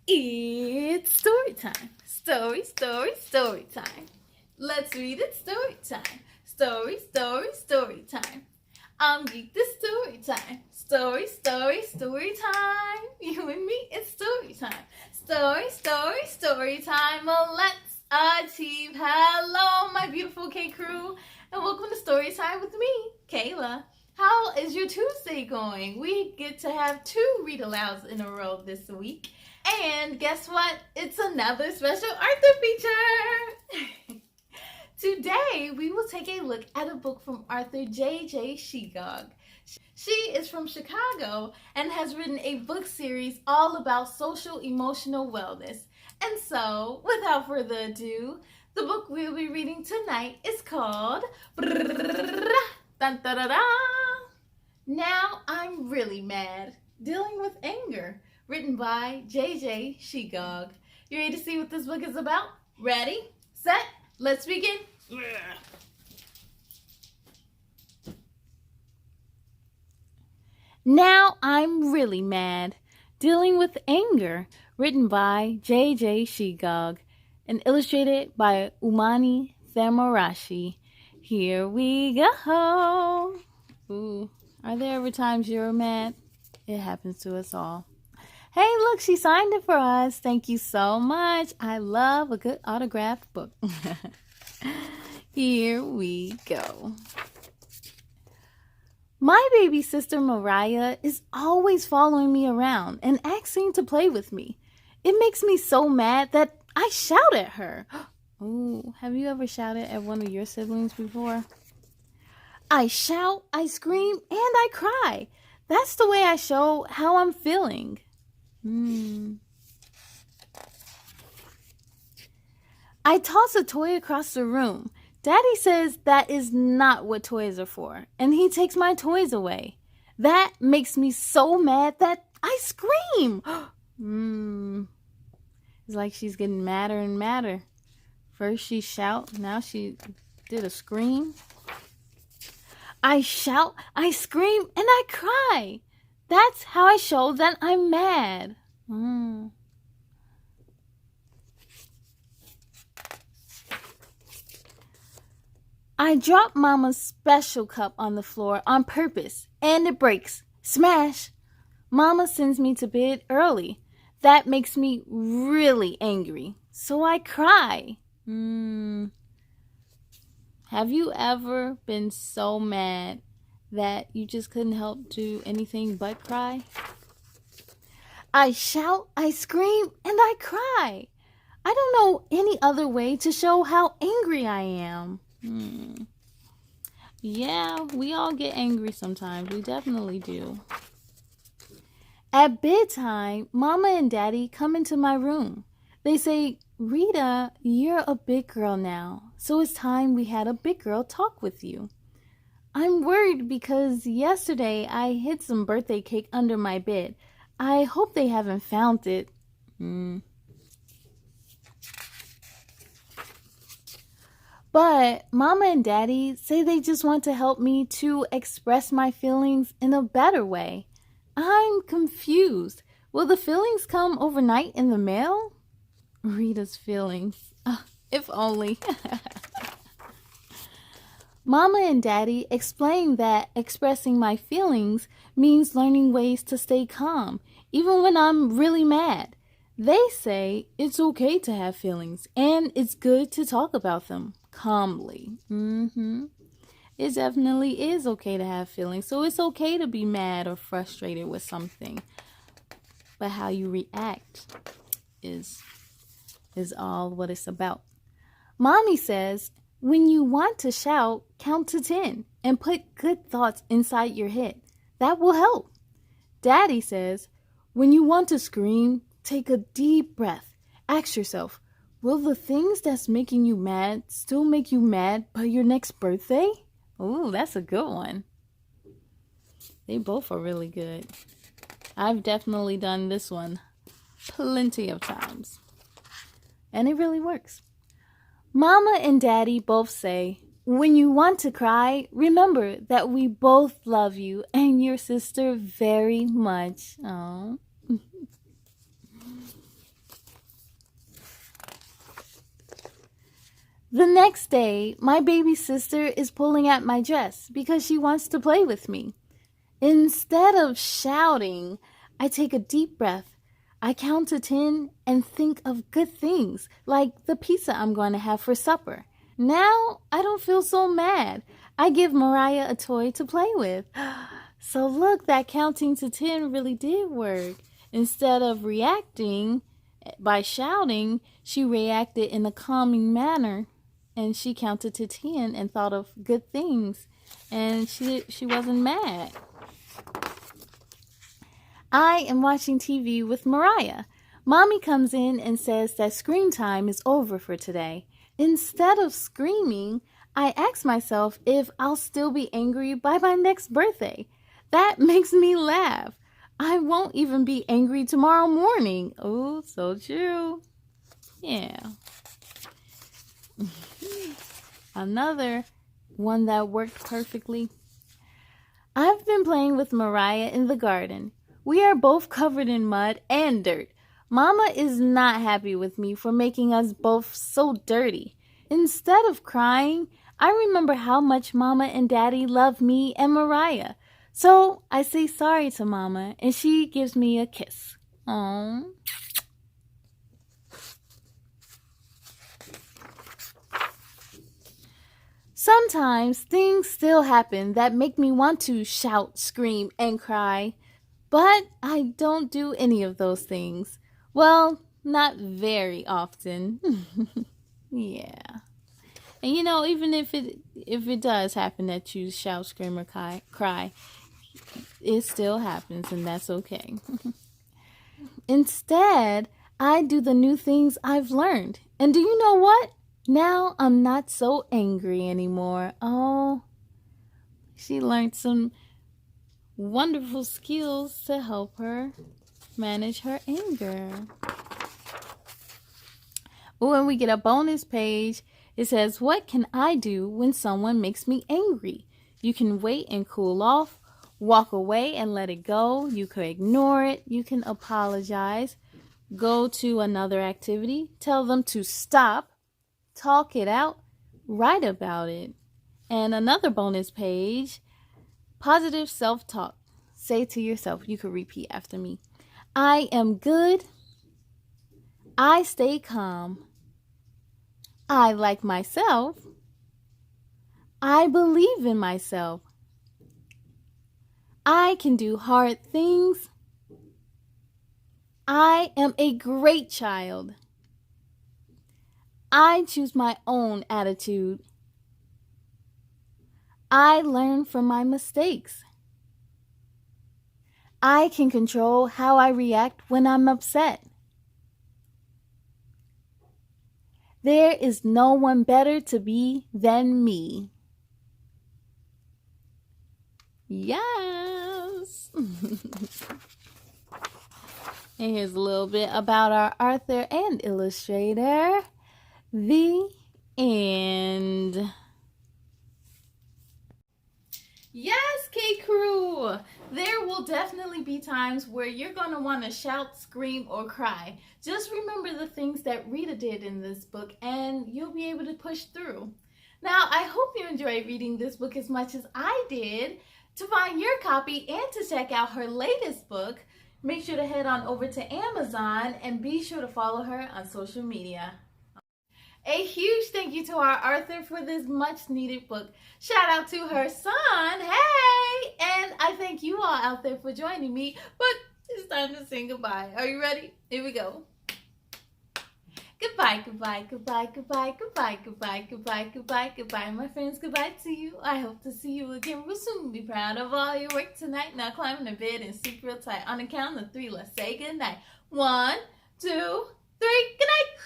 It's story time. Story time. Let's read it story time. Story time. I'm geek this story time. Story time. You and me, it's story time. Story time. Well, let's achieve. Hello, my beautiful K crew, and welcome to story time with me, Kayla. How is your Tuesday going? We get to have 2 read alouds in a row this week. And guess what? It's another special Arthur feature! Today, we will take a look at a book from author J.J Shegog. She is from Chicago and has written a book series all about social emotional wellness. And so, without further ado, the book we'll be reading tonight is called Now I'm Really Mad, Dealing with Anger, written by J.J Shegog. You ready to see what this book is about? Ready, set, let's begin. Now I'm Really Mad, Dealing with Anger, written by J.J Shegog and illustrated by Umani Thamarashee. Here we go. Ooh, are there ever times you're mad? It happens to us all. Hey, look, she signed it for us. Thank you so much. I love a good autographed book. Here we go. My baby sister Mariah is always following me around and asking to play with me. It makes me so mad that I shout at her. Ooh, have you ever shouted at one of your siblings before? I shout, I scream, and I cry. That's the way I show how I'm feeling. I toss a toy across the room. Daddy says that is not what toys are for, and he takes my toys away. That makes me so mad that I scream. It's like she's getting madder and madder. First she shout, now she did a scream. I shout, I scream, and I cry. That's how I show that I'm mad. I drop Mama's special cup on the floor on purpose, and it breaks. Smash! Mama sends me to bed early. That makes me really angry, so I cry. Have you ever been so mad that you just couldn't help do anything but cry? I shout, I scream, and I cry. I don't know any other way to show how angry I am. Yeah, we all get angry sometimes. We definitely do. At bedtime, Mama and Daddy come into my room. They say, Rita, you're a big girl now, so it's time we had a big girl talk with you. I'm worried because yesterday I hid some birthday cake under my bed. I hope they haven't found it. But Mama and Daddy say they just want to help me to express my feelings in a better way. I'm confused. Will the feelings come overnight in the mail? Rita's feelings. If only. Mama and Daddy explain that expressing my feelings means learning ways to stay calm, even when I'm really mad. They say it's okay to have feelings, and it's good to talk about them calmly. It definitely is okay to have feelings, so it's okay to be mad or frustrated with something. But how you react is all what it's about. Mommy says, when you want to shout, count to 10 and put good thoughts inside your head. That will help. Daddy says, when you want to scream, take a deep breath. Ask yourself, will the things that's making you mad still make you mad by your next birthday? Ooh, that's a good one. They both are really good. I've definitely done this one plenty of times. And it really works. Mama and Daddy both say, when you want to cry, remember that we both love you and your sister very much. Oh. The next day, my baby sister is pulling at my dress because she wants to play with me. Instead of shouting, I take a deep breath. I count to 10 and think of good things, like the pizza I'm going to have for supper. Now I don't feel so mad. I give Mariah a toy to play with. So look, that counting to 10 really did work. Instead of reacting by shouting, she reacted in a calming manner. And she counted to 10 and thought of good things. And she wasn't mad. I am watching TV with Mariah. Mommy comes in and says that screen time is over for today. Instead of screaming, I ask myself if I'll still be angry by my next birthday. That makes me laugh. I won't even be angry tomorrow morning. Oh, so true. Yeah. Another one that worked perfectly. I've been playing with Mariah in the garden. We are both covered in mud and dirt. Mama is not happy with me for making us both so dirty. Instead of crying, I remember how much Mama and Daddy love me and Mariah. So I say sorry to Mama and she gives me a kiss. Aww. Sometimes things still happen that make me want to shout, scream, and cry. But I don't do any of those things. Well, not very often. Yeah. And even if it does happen that you shout, scream, or cry, it still happens, and that's okay. Instead, I do the new things I've learned. And do you know what? Now I'm not so angry anymore. Oh, she learned some wonderful skills to help her manage her anger. When we get a bonus page, it says, what can I do when someone makes me angry? You can wait and cool off, walk away and let it go. You could ignore it. You can apologize, go to another activity, tell them to stop, talk it out, write about it. And another bonus page, positive self-talk. Say to yourself, you could repeat after me. I am good. I stay calm. I like myself. I believe in myself. I can do hard things. I am a great child. I choose my own attitude. I learn from my mistakes. I can control how I react when I'm upset. There is no one better to be than me. Yes. And here's a little bit about our author and illustrator. The end. Yes, K-Crew! There will definitely be times where you're going to want to shout, scream, or cry. Just remember the things that Rita did in this book and you'll be able to push through. Now, I hope you enjoyed reading this book as much as I did. To find your copy and to check out her latest book, make sure to head on over to Amazon and be sure to follow her on social media. A huge thank you to our author for this much needed book. Shout out to her son, hey! And I thank you all out there for joining me, but it's time to say goodbye. Are you ready? Here we go. Goodbye, goodbye, goodbye, goodbye, goodbye, goodbye, goodbye, goodbye, goodbye. My friends, goodbye to you. I hope to see you again real soon. Be proud of all your work tonight. Now climb in the bed and sleep real tight. On the count of 3, let's say goodnight. 1, 2, 3, good night.